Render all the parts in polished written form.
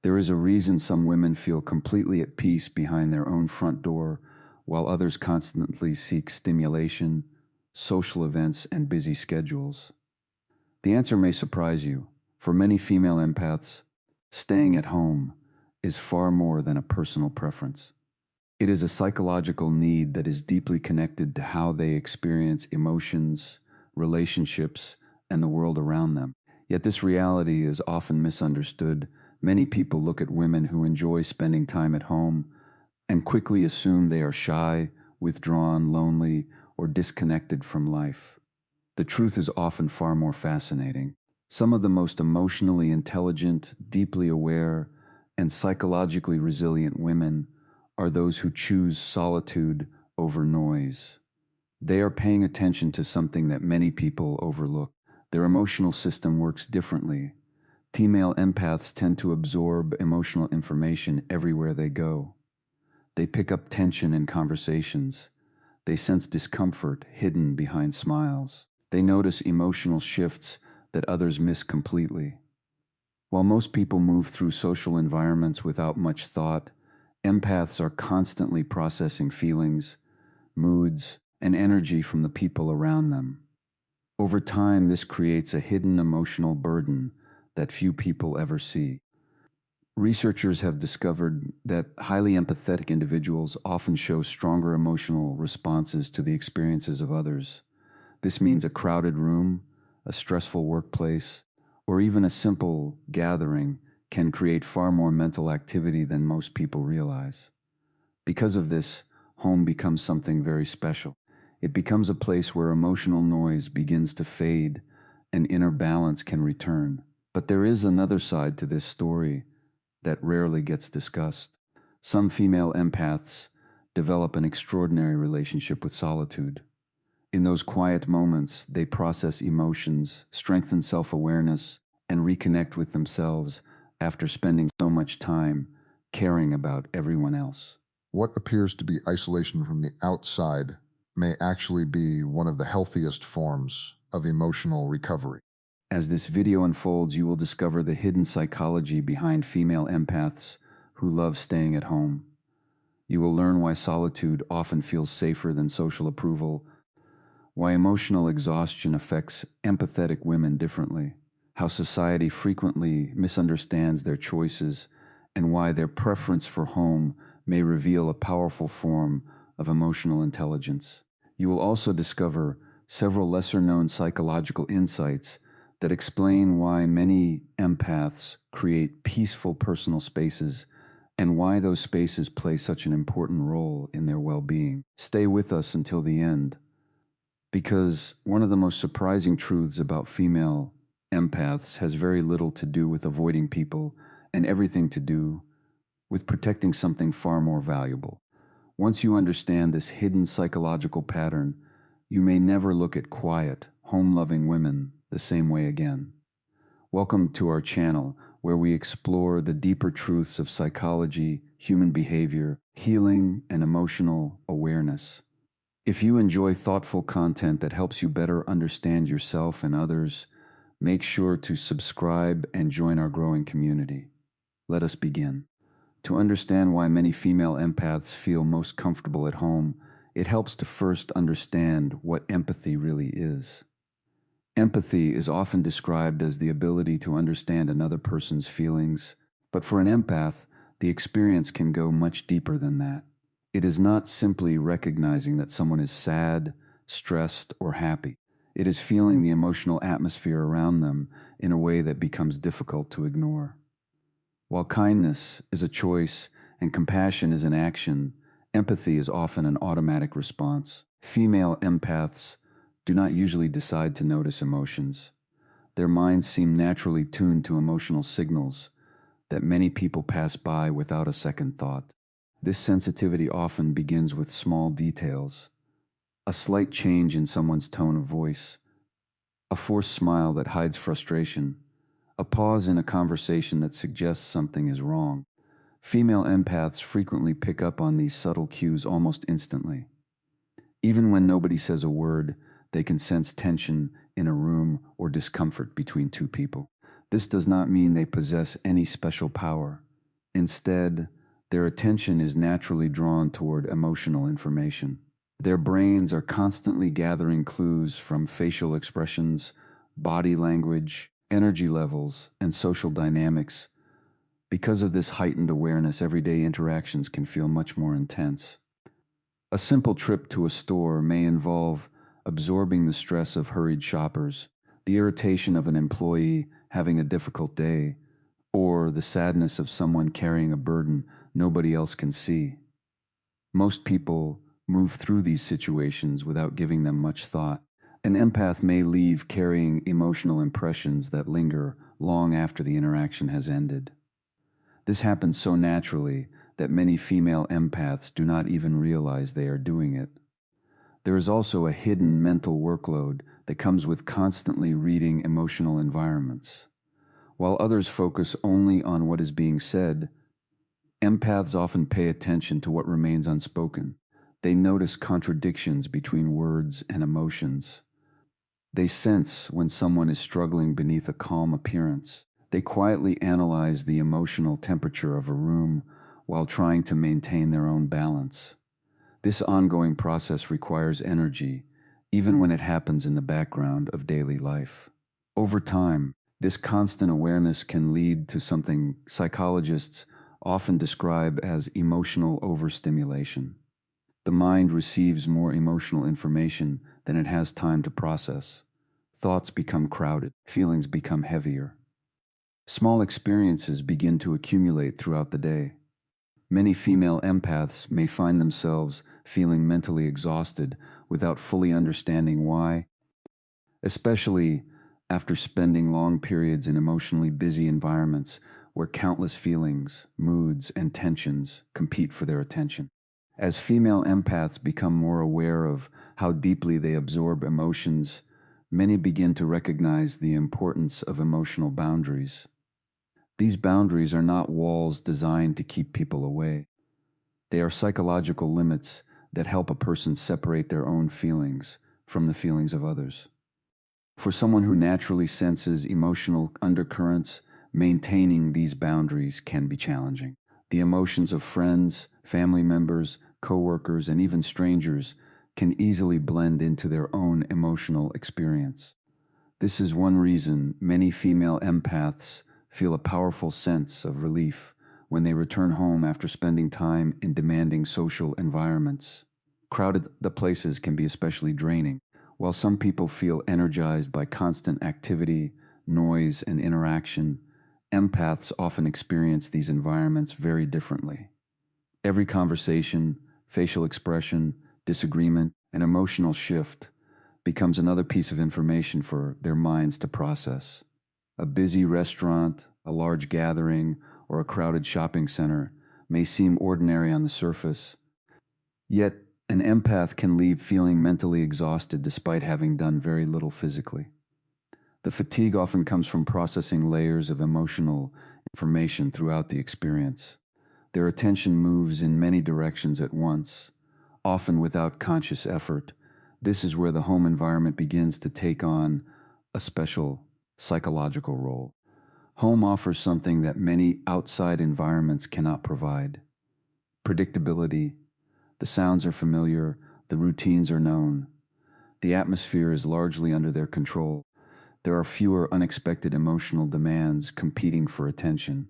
There is a reason some women feel completely at peace behind their own front door, while others constantly seek stimulation, social events, and busy schedules. The answer may surprise you. For many female empaths, staying at home is far more than a personal preference. It is a psychological need that is deeply connected to how they experience emotions, relationships, and the world around them. Yet this reality is often misunderstood. Many people look at women who enjoy spending time at home and quickly assume they are shy, withdrawn, lonely, or disconnected from life. The truth is often far more fascinating. Some of the most emotionally intelligent, deeply aware, and psychologically resilient women are those who choose solitude over noise. They are paying attention to something that many people overlook. Their emotional system works differently. Female empaths tend to absorb emotional information everywhere they go. They pick up tension in conversations. They sense discomfort hidden behind smiles. They notice emotional shifts that others miss completely. While most people move through social environments without much thought, empaths are constantly processing feelings, moods, and energy from the people around them. Over time, this creates a hidden emotional burden that few people ever see. Researchers have discovered that highly empathetic individuals often show stronger emotional responses to the experiences of others. This means a crowded room, a stressful workplace, or even a simple gathering can create far more mental activity than most people realize. Because of this, home becomes something very special. It becomes a place where emotional noise begins to fade and inner balance can return. But there is another side to this story that rarely gets discussed. Some female empaths develop an extraordinary relationship with solitude. In those quiet moments, they process emotions, strengthen self-awareness, and reconnect with themselves after spending so much time caring about everyone else. What appears to be isolation from the outside may actually be one of the healthiest forms of emotional recovery. As this video unfolds, you will discover the hidden psychology behind female empaths who love staying at home. You will learn why solitude often feels safer than social approval, why emotional exhaustion affects empathetic women differently, how society frequently misunderstands their choices, and why their preference for home may reveal a powerful form of emotional intelligence. You will also discover several lesser-known psychological insights that explain why many empaths create peaceful personal spaces and why those spaces play such an important role in their well-being. Stay with us until the end, because one of the most surprising truths about female empaths has very little to do with avoiding people and everything to do with protecting something far more valuable. Once you understand this hidden psychological pattern, you may never look at quiet, home-loving women the same way again. Welcome to our channel, where we explore the deeper truths of psychology, human behavior, healing, and emotional awareness. If you enjoy thoughtful content that helps you better understand yourself and others, make sure to subscribe and join our growing community. Let us begin. To understand why many female empaths feel most comfortable at home, it helps to first understand what empathy really is. Empathy is often described as the ability to understand another person's feelings, but for an empath, the experience can go much deeper than that. It is not simply recognizing that someone is sad, stressed, or happy. It is feeling the emotional atmosphere around them in a way that becomes difficult to ignore. While kindness is a choice and compassion is an action, empathy is often an automatic response. Female empaths do not usually decide to notice emotions. Their minds seem naturally tuned to emotional signals that many people pass by without a second thought. This sensitivity often begins with small details: a slight change in someone's tone of voice, a forced smile that hides frustration, a pause in a conversation that suggests something is wrong. Female empaths frequently pick up on these subtle cues almost instantly. Even when nobody says a word, they can sense tension in a room or discomfort between two people. This does not mean they possess any special power. Instead, their attention is naturally drawn toward emotional information. Their brains are constantly gathering clues from facial expressions, body language, energy levels, and social dynamics. Because of this heightened awareness, everyday interactions can feel much more intense. A simple trip to a store may involve absorbing the stress of hurried shoppers, the irritation of an employee having a difficult day, or the sadness of someone carrying a burden nobody else can see. Most people move through these situations without giving them much thought. An empath may leave carrying emotional impressions that linger long after the interaction has ended. This happens so naturally that many female empaths do not even realize they are doing it. There is also a hidden mental workload that comes with constantly reading emotional environments. While others focus only on what is being said, empaths often pay attention to what remains unspoken. They notice contradictions between words and emotions. They sense when someone is struggling beneath a calm appearance. They quietly analyze the emotional temperature of a room while trying to maintain their own balance. This ongoing process requires energy, even when it happens in the background of daily life. Over time, this constant awareness can lead to something psychologists often describe as emotional overstimulation. The mind receives more emotional information than it has time to process. Thoughts become crowded, feelings become heavier. Small experiences begin to accumulate throughout the day. Many female empaths may find themselves feeling mentally exhausted without fully understanding why, especially after spending long periods in emotionally busy environments where countless feelings, moods, and tensions compete for their attention. As female empaths become more aware of how deeply they absorb emotions, many begin to recognize the importance of emotional boundaries. These boundaries are not walls designed to keep people away. They are psychological limits that help a person separate their own feelings from the feelings of others. For someone who naturally senses emotional undercurrents, maintaining these boundaries can be challenging. The emotions of friends, family members, coworkers, and even strangers can easily blend into their own emotional experience. This is one reason many female empaths feel a powerful sense of relief when they return home after spending time in demanding social environments. Crowded the places can be especially draining. While some people feel energized by constant activity, noise, and interaction, empaths often experience these environments very differently. Every conversation, facial expression, disagreement, and emotional shift becomes another piece of information for their minds to process. A busy restaurant, a large gathering, or a crowded shopping center may seem ordinary on the surface, yet an empath can leave feeling mentally exhausted despite having done very little physically. The fatigue often comes from processing layers of emotional information throughout the experience. Their attention moves in many directions at once, often without conscious effort. This is where the home environment begins to take on a special psychological role. Home offers something that many outside environments cannot provide: predictability. The sounds are familiar, the routines are known. The atmosphere is largely under their control. There are fewer unexpected emotional demands competing for attention.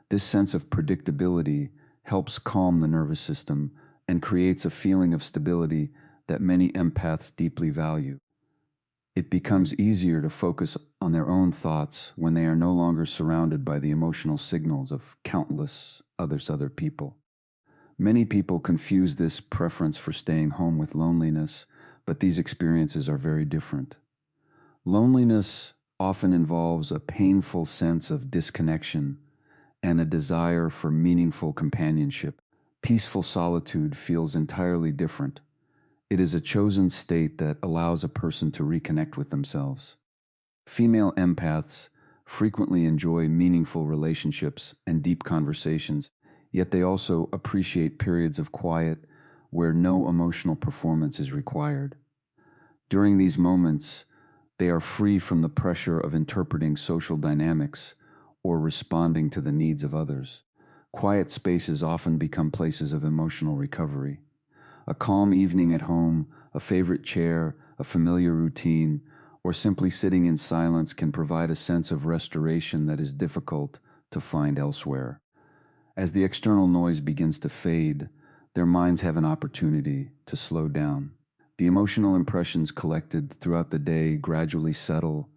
This sense of predictability helps calm the nervous system and creates a feeling of stability that many empaths deeply value. It becomes easier to focus on their own thoughts when they are no longer surrounded by the emotional signals of countless other people. Many people confuse this preference for staying home with loneliness, but these experiences are very different. Loneliness often involves a painful sense of disconnection and a desire for meaningful companionship. Peaceful solitude feels entirely different. It is a chosen state that allows a person to reconnect with themselves. Female empaths frequently enjoy meaningful relationships and deep conversations, yet they also appreciate periods of quiet where no emotional performance is required. During these moments, they are free from the pressure of interpreting social dynamics or responding to the needs of others. Quiet spaces often become places of emotional recovery. A calm evening at home, a favorite chair, a familiar routine, or simply sitting in silence can provide a sense of restoration that is difficult to find elsewhere. As the external noise begins to fade, their minds have an opportunity to slow down. The emotional impressions collected throughout the day gradually settle,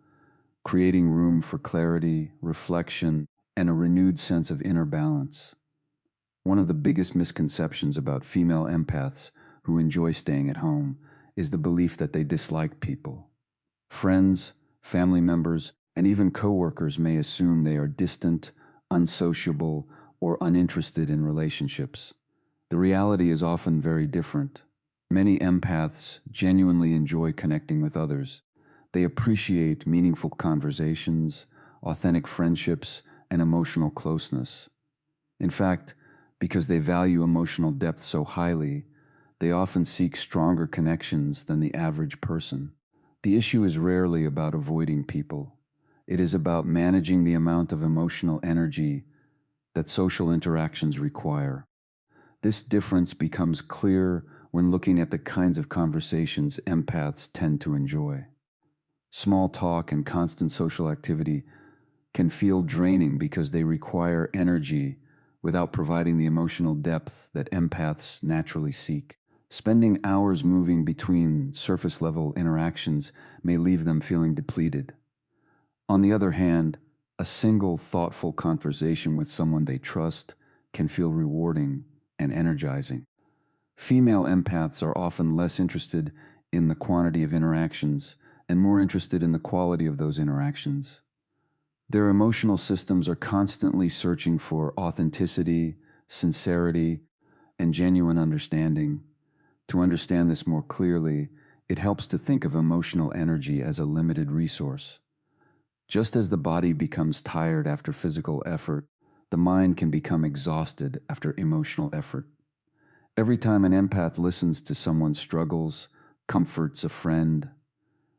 creating room for clarity, reflection, and a renewed sense of inner balance. One of the biggest misconceptions about female empaths who enjoy staying at home is the belief that they dislike people. Friends, family members, and even coworkers may assume they are distant, unsociable, or uninterested in relationships. The reality is often very different. Many empaths genuinely enjoy connecting with others. They appreciate meaningful conversations, authentic friendships, and emotional closeness. In fact, because they value emotional depth so highly, they often seek stronger connections than the average person. The issue is rarely about avoiding people. It is about managing the amount of emotional energy that social interactions require. This difference becomes clear when looking at the kinds of conversations empaths tend to enjoy. Small talk and constant social activity can feel draining because they require energy without providing the emotional depth that empaths naturally seek. Spending hours moving between surface level interactions may leave them feeling depleted. On the other hand, a single thoughtful conversation with someone they trust can feel rewarding and energizing. Female empaths are often less interested in the quantity of interactions and more interested in the quality of those interactions. Their emotional systems are constantly searching for authenticity, sincerity, and genuine understanding. To understand this more clearly, it helps to think of emotional energy as a limited resource. Just as the body becomes tired after physical effort, the mind can become exhausted after emotional effort. Every time an empath listens to someone's struggles, comforts a friend,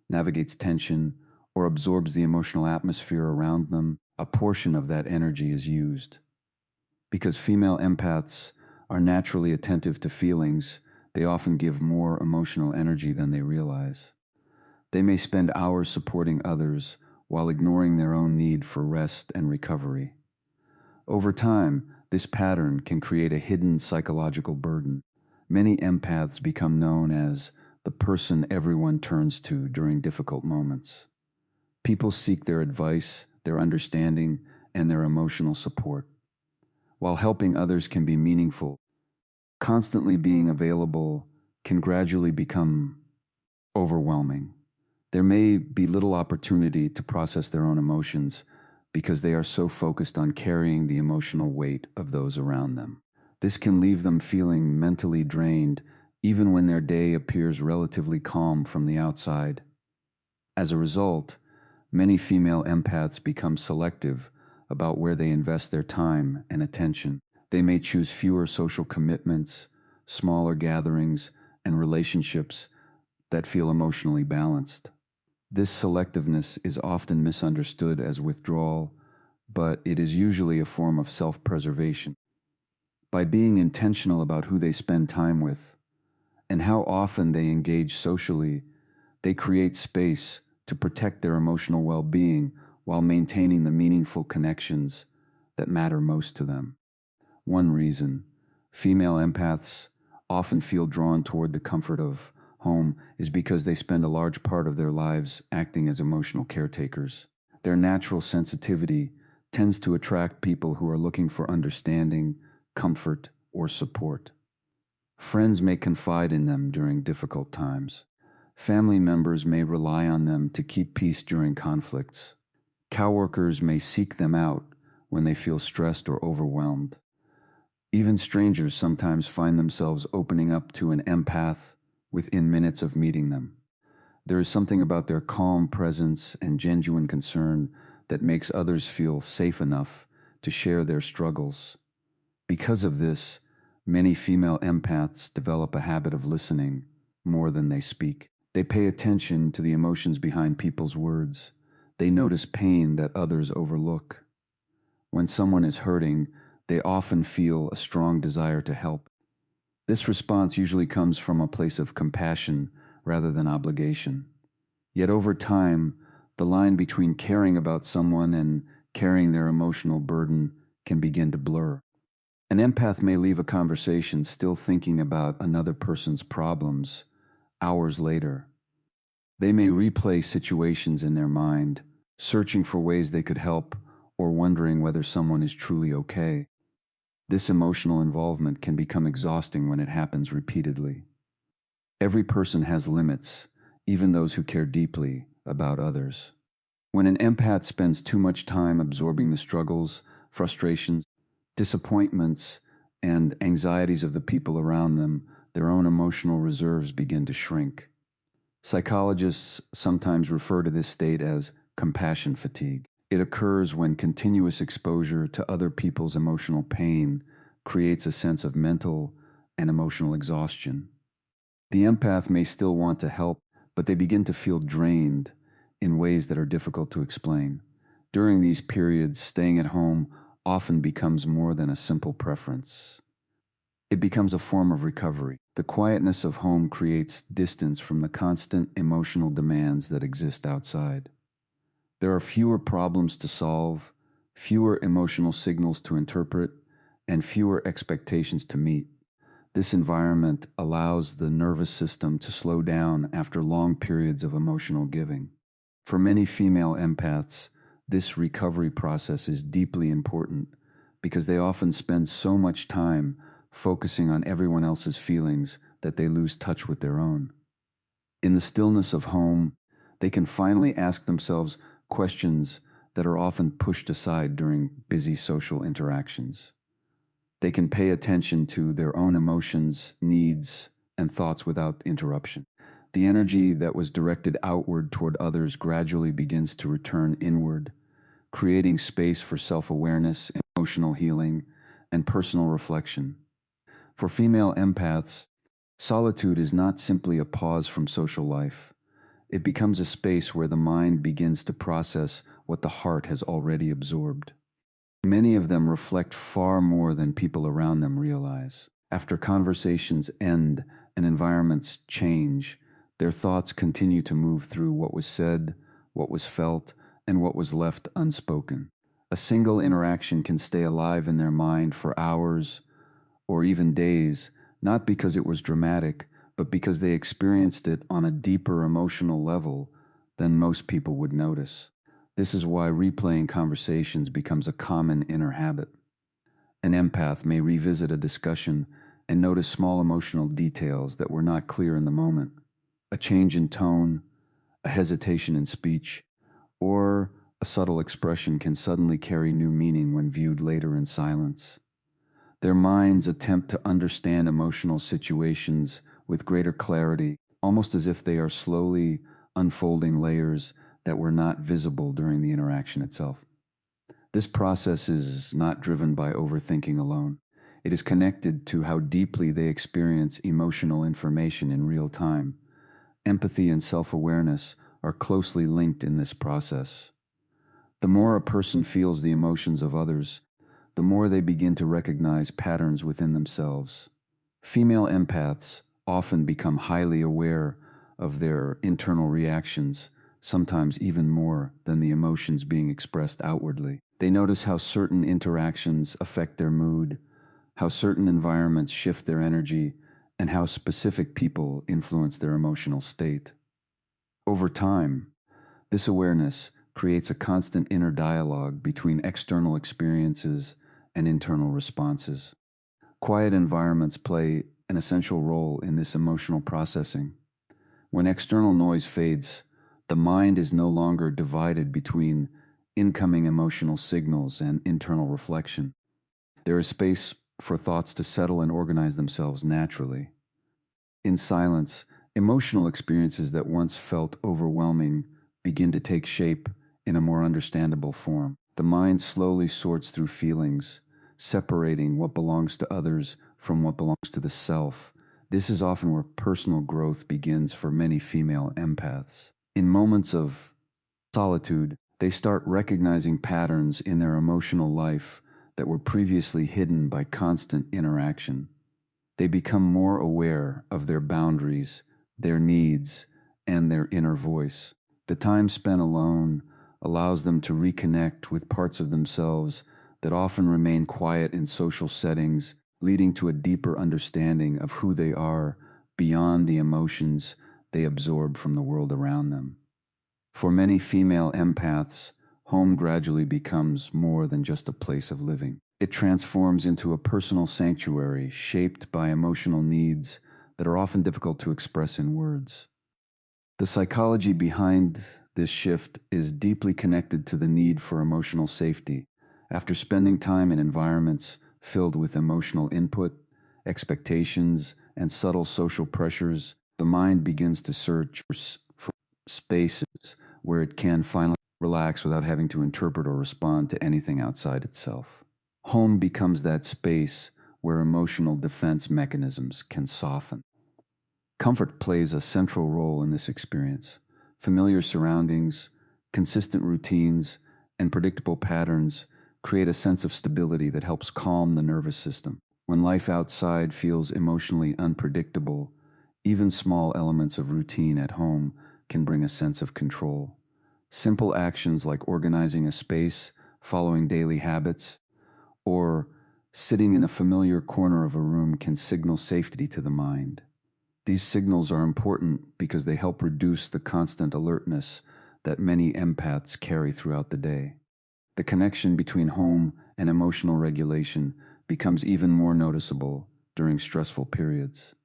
navigates tension, or absorbs the emotional atmosphere around them, a portion of that energy is used. Because female empaths are naturally attentive to feelings, they often give more emotional energy than they realize. They may spend hours supporting others while ignoring their own need for rest and recovery. Over time, this pattern can create a hidden psychological burden. Many empaths become known as the person everyone turns to during difficult moments. People seek their advice, their understanding, and their emotional support. While helping others can be meaningful, constantly being available can gradually become overwhelming. There may be little opportunity to process their own emotions because they are so focused on carrying the emotional weight of those around them. This can leave them feeling mentally drained even when their day appears relatively calm from the outside. As a result, many female empaths become selective about where they invest their time and attention. They may choose fewer social commitments, smaller gatherings, and relationships that feel emotionally balanced. This selectiveness is often misunderstood as withdrawal, but it is usually a form of self-preservation. By being intentional about who they spend time with and how often they engage socially, they create space to protect their emotional well-being while maintaining the meaningful connections that matter most to them. One reason female empaths often feel drawn toward the comfort of home is because they spend a large part of their lives acting as emotional caretakers. Their natural sensitivity tends to attract people who are looking for understanding, comfort, or support. Friends may confide in them during difficult times. Family members may rely on them to keep peace during conflicts. Coworkers may seek them out when they feel stressed or overwhelmed. Even strangers sometimes find themselves opening up to an empath within minutes of meeting them. There is something about their calm presence and genuine concern that makes others feel safe enough to share their struggles. Because of this, many female empaths develop a habit of listening more than they speak. They pay attention to the emotions behind people's words. They notice pain that others overlook. When someone is hurting, they often feel a strong desire to help. This response usually comes from a place of compassion rather than obligation. Yet over time, the line between caring about someone and carrying their emotional burden can begin to blur. An empath may leave a conversation still thinking about another person's problems hours later. They may replay situations in their mind, searching for ways they could help or wondering whether someone is truly okay. This emotional involvement can become exhausting when it happens repeatedly. Every person has limits, even those who care deeply about others. When an empath spends too much time absorbing the struggles, frustrations, disappointments, and anxieties of the people around them, their own emotional reserves begin to shrink. Psychologists sometimes refer to this state as compassion fatigue. It occurs when continuous exposure to other people's emotional pain creates a sense of mental and emotional exhaustion. The empath may still want to help, but they begin to feel drained in ways that are difficult to explain. During these periods, staying at home often becomes more than a simple preference. It becomes a form of recovery. The quietness of home creates distance from the constant emotional demands that exist outside. There are fewer problems to solve, fewer emotional signals to interpret, and fewer expectations to meet. This environment allows the nervous system to slow down after long periods of emotional giving. For many female empaths, this recovery process is deeply important because they often spend so much time focusing on everyone else's feelings that they lose touch with their own. In the stillness of home, they can finally ask themselves questions that are often pushed aside during busy social interactions. They can pay attention to their own emotions, needs, and thoughts without interruption. The energy that was directed outward toward others gradually begins to return inward, creating space for self-awareness, emotional healing, and personal reflection. For female empaths, solitude is not simply a pause from social life. It becomes a space where the mind begins to process what the heart has already absorbed. Many of them reflect far more than people around them realize. After conversations end and environments change, their thoughts continue to move through what was said, what was felt, and what was left unspoken. A single interaction can stay alive in their mind for hours or even days, not because it was dramatic, but because they experienced it on a deeper emotional level than most people would notice. This is why replaying conversations becomes a common inner habit. An empath may revisit a discussion and notice small emotional details that were not clear in the moment. A change in tone, a hesitation in speech, or a subtle expression can suddenly carry new meaning when viewed later in silence. Their minds attempt to understand emotional situations with greater clarity, almost as if they are slowly unfolding layers that were not visible during the interaction itself. This process is not driven by overthinking alone. It is connected to how deeply they experience emotional information in real time. Empathy and self-awareness are closely linked in this process. The more a person feels the emotions of others, the more they begin to recognize patterns within themselves. Female empaths often become highly aware of their internal reactions, sometimes even more than the emotions being expressed outwardly. They notice how certain interactions affect their mood, how certain environments shift their energy, and how specific people influence their emotional state. Over time, this awareness creates a constant inner dialogue between external experiences and internal responses. Quiet environments play an essential role in this emotional processing. When external noise fades, the mind is no longer divided between incoming emotional signals and internal reflection. There is space for thoughts to settle and organize themselves naturally. In silence, emotional experiences that once felt overwhelming begin to take shape in a more understandable form. The mind slowly sorts through feelings, separating what belongs to others from what belongs to the self. This is often where personal growth begins for many female empaths. In moments of solitude, they start recognizing patterns in their emotional life that were previously hidden by constant interaction. They become more aware of their boundaries, their needs, and their inner voice. The time spent alone allows them to reconnect with parts of themselves that often remain quiet in social settings, leading to a deeper understanding of who they are beyond the emotions they absorb from the world around them. For many female empaths, home gradually becomes more than just a place of living. It transforms into a personal sanctuary shaped by emotional needs that are often difficult to express in words. The psychology behind this shift is deeply connected to the need for emotional safety. After spending time in environments filled with emotional input, expectations, and subtle social pressures, the mind begins to search for spaces where it can finally relax without having to interpret or respond to anything outside itself. Home becomes that space where emotional defense mechanisms can soften. Comfort plays a central role in this experience. Familiar surroundings, consistent routines, and predictable patterns create a sense of stability that helps calm the nervous system. When life outside feels emotionally unpredictable, even small elements of routine at home can bring a sense of control. Simple actions like organizing a space, following daily habits, or sitting in a familiar corner of a room can signal safety to the mind. These signals are important because they help reduce the constant alertness that many empaths carry throughout the day. The connection between home and emotional regulation becomes even more noticeable during stressful periods.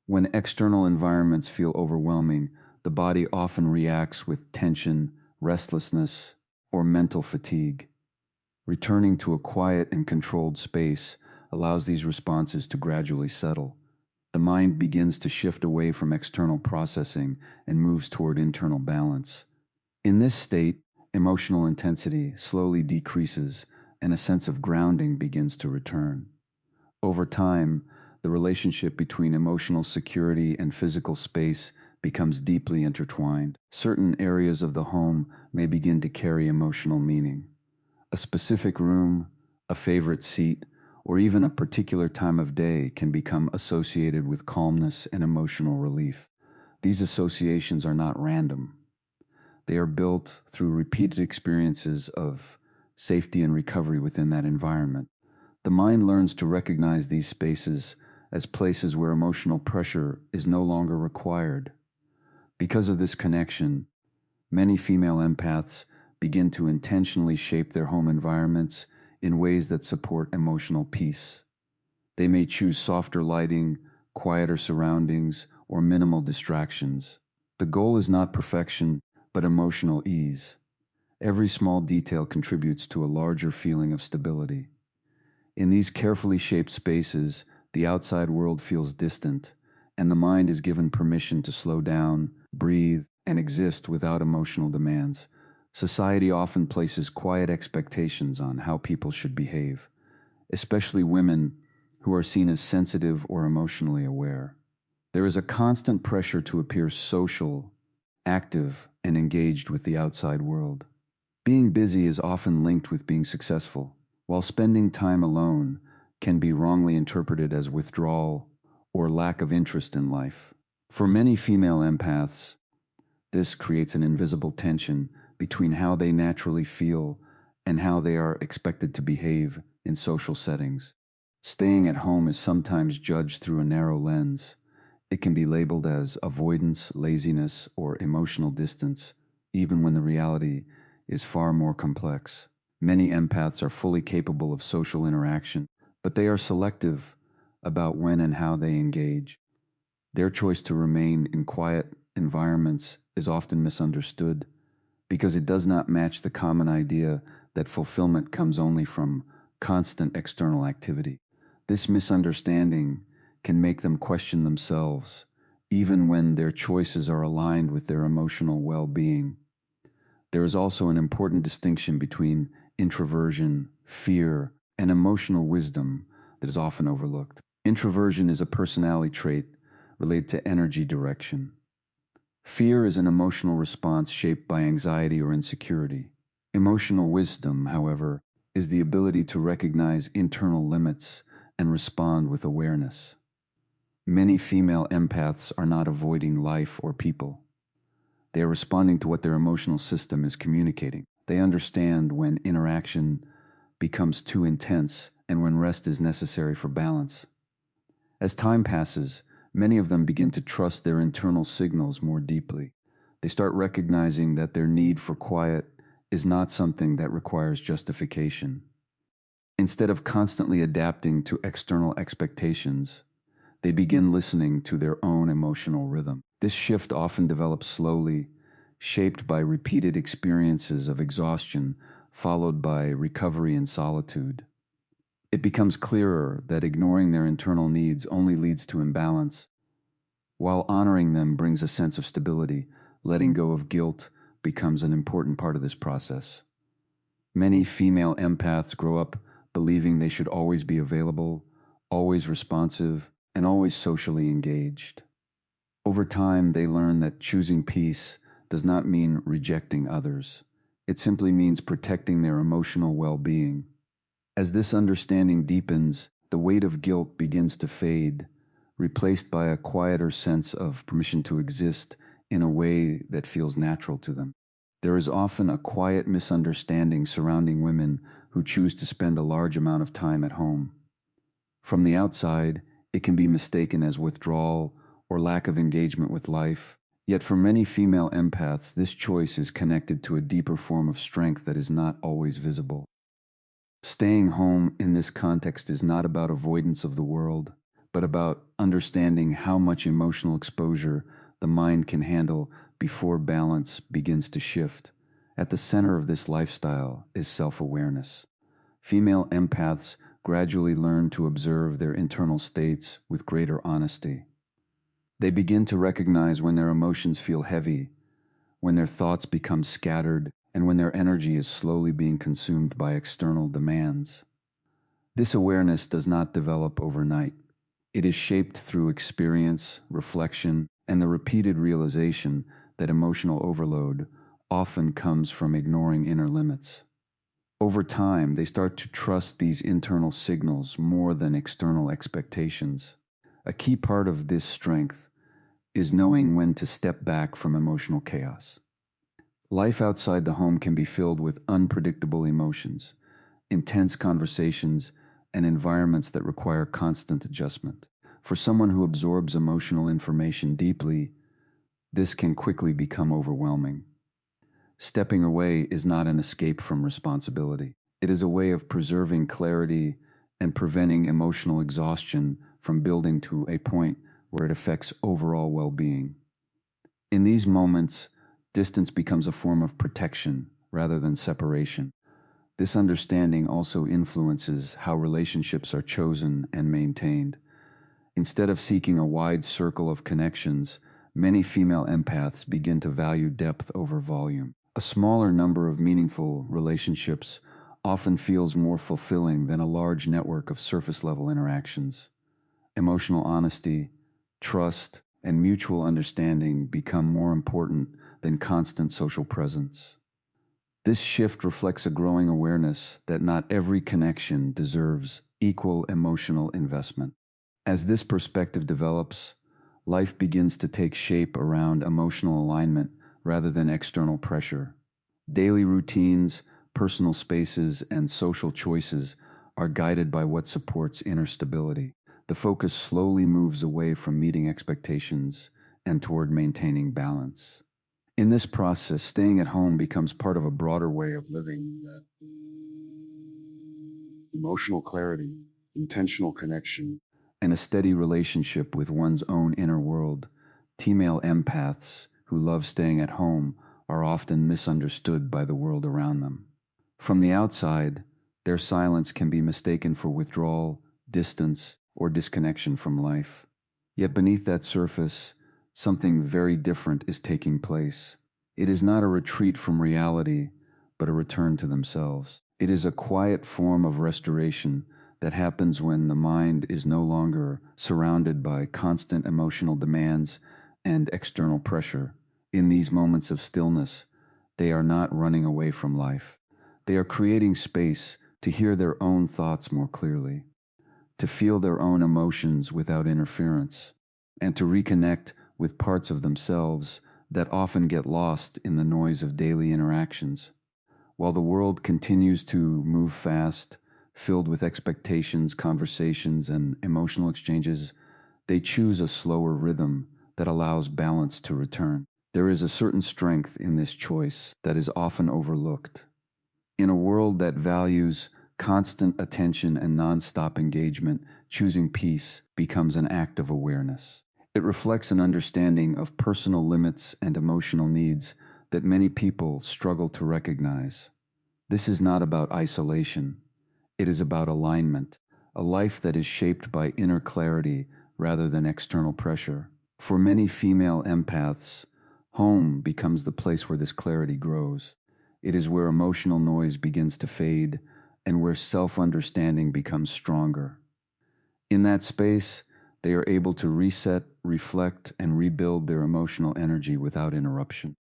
When external environments feel overwhelming, the body often reacts with tension, restlessness, or mental fatigue. Returning to a quiet and controlled space allows these responses to gradually settle. The mind begins to shift away from external processing and moves toward internal balance. In this state, emotional intensity slowly decreases and a sense of grounding begins to return. Over time, the relationship between emotional security and physical space becomes deeply intertwined. Certain areas of the home may begin to carry emotional meaning. A specific room, a favorite seat, or even a particular time of day can become associated with calmness and emotional relief. These associations are not random. They are built through repeated experiences of safety and recovery within that environment. The mind learns to recognize these spaces as places where emotional pressure is no longer required. Because of this connection, many female empaths begin to intentionally shape their home environments in ways that support emotional peace. They may choose softer lighting, quieter surroundings, or minimal distractions. The goal is not perfection, but emotional ease. Every small detail contributes to a larger feeling of stability. In these carefully shaped spaces, the outside world feels distant, and the mind is given permission to slow down, breathe, and exist without emotional demands. Society often places quiet expectations on how people should behave, especially women who are seen as sensitive or emotionally aware. There is a constant pressure to appear social, active, and engaged with the outside world. Being busy is often linked with being successful, while spending time alone can be wrongly interpreted as withdrawal or lack of interest in life. For many female empaths, this creates an invisible tension between how they naturally feel and how they are expected to behave in social settings. Staying at home is sometimes judged through a narrow lens. It can be labeled as avoidance, laziness, or emotional distance, even when the reality is far more complex. Many empaths are fully capable of social interaction, but they are selective about when and how they engage. Their choice to remain in quiet environments is often misunderstood because it does not match the common idea that fulfillment comes only from constant external activity. This misunderstanding can make them question themselves, even when their choices are aligned with their emotional well-being. There is also an important distinction between introversion, fear, and emotional wisdom that is often overlooked. Introversion is a personality trait related to energy direction. Fear is an emotional response shaped by anxiety or insecurity. Emotional wisdom, however, is the ability to recognize internal limits and respond with awareness. Many female empaths are not avoiding life or people. They are responding to what their emotional system is communicating. They understand when interaction becomes too intense and when rest is necessary for balance. As time passes, many of them begin to trust their internal signals more deeply. They start recognizing that their need for quiet is not something that requires justification. Instead of constantly adapting to external expectations, they begin listening to their own emotional rhythm. This shift often develops slowly, shaped by repeated experiences of exhaustion, followed by recovery and solitude. It becomes clearer that ignoring their internal needs only leads to imbalance, while honoring them brings a sense of stability. Letting go of guilt becomes an important part of this process. Many female empaths grow up believing they should always be available, always responsive, and always socially engaged. Over time, they learn that choosing peace does not mean rejecting others. It simply means protecting their emotional well-being. As this understanding deepens, the weight of guilt begins to fade, replaced by a quieter sense of permission to exist in a way that feels natural to them. There is often a quiet misunderstanding surrounding women who choose to spend a large amount of time at home. From the outside, it can be mistaken as withdrawal or lack of engagement with life. Yet for many female empaths, this choice is connected to a deeper form of strength that is not always visible. Staying home in this context is not about avoidance of the world, but about understanding how much emotional exposure the mind can handle before balance begins to shift. At the center of this lifestyle is self-awareness. Female empaths gradually learn to observe their internal states with greater honesty. They begin to recognize when their emotions feel heavy, when their thoughts become scattered, and when their energy is slowly being consumed by external demands. This awareness does not develop overnight. It is shaped through experience, reflection, and the repeated realization that emotional overload often comes from ignoring inner limits. Over time, they start to trust these internal signals more than external expectations. A key part of this strength is knowing when to step back from emotional chaos. Life outside the home can be filled with unpredictable emotions, intense conversations, and environments that require constant adjustment. For someone who absorbs emotional information deeply, this can quickly become overwhelming. Stepping away is not an escape from responsibility. It is a way of preserving clarity and preventing emotional exhaustion from building to a point where it affects overall well-being. In these moments, distance becomes a form of protection rather than separation. This understanding also influences how relationships are chosen and maintained. Instead of seeking a wide circle of connections, many female empaths begin to value depth over volume. A smaller number of meaningful relationships often feels more fulfilling than a large network of surface-level interactions. Emotional honesty, trust, and mutual understanding become more important than constant social presence. This shift reflects a growing awareness that not every connection deserves equal emotional investment. As this perspective develops, life begins to take shape around emotional alignment rather than external pressure. Daily routines, personal spaces, and social choices are guided by what supports inner stability. The focus slowly moves away from meeting expectations and toward maintaining balance. In this process, staying at home becomes part of a broader way of living. Emotional clarity, intentional connection, and a steady relationship with one's own inner world. Female empaths who love staying at home are often misunderstood by the world around them. From the outside, their silence can be mistaken for withdrawal, distance, or disconnection from life. Yet beneath that surface, something very different is taking place. It is not a retreat from reality, but a return to themselves. It is a quiet form of restoration that happens when the mind is no longer surrounded by constant emotional demands and external pressure. In these moments of stillness, they are not running away from life. They are creating space to hear their own thoughts more clearly, to feel their own emotions without interference, and to reconnect with parts of themselves that often get lost in the noise of daily interactions. While the world continues to move fast, filled with expectations, conversations, and emotional exchanges, they choose a slower rhythm that allows balance to return. There is a certain strength in this choice that is often overlooked. In a world that values constant attention and nonstop engagement, choosing peace becomes an act of awareness. It reflects an understanding of personal limits and emotional needs that many people struggle to recognize. This is not about isolation. It is about alignment, a life that is shaped by inner clarity rather than external pressure. For many female empaths, home becomes the place where this clarity grows. It is where emotional noise begins to fade and where self-understanding becomes stronger. In that space, they are able to reset, reflect, and rebuild their emotional energy without interruption.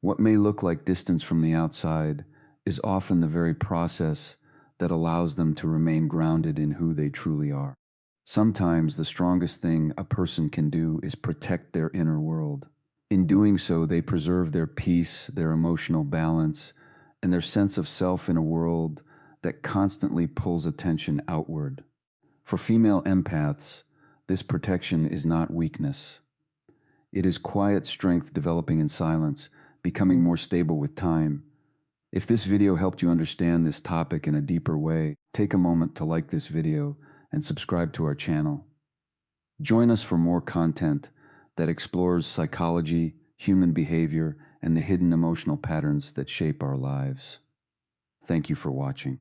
What may look like distance from the outside is often the very process that allows them to remain grounded in who they truly are. Sometimes the strongest thing a person can do is protect their inner world. In doing so, they preserve their peace, their emotional balance, and their sense of self in a world that constantly pulls attention outward. For female empaths, this protection is not weakness. It is quiet strength developing in silence, becoming more stable with time. If this video helped you understand this topic in a deeper way, take a moment to like this video and subscribe to our channel. Join us for more content that explores psychology, human behavior, and the hidden emotional patterns that shape our lives. Thank you for watching.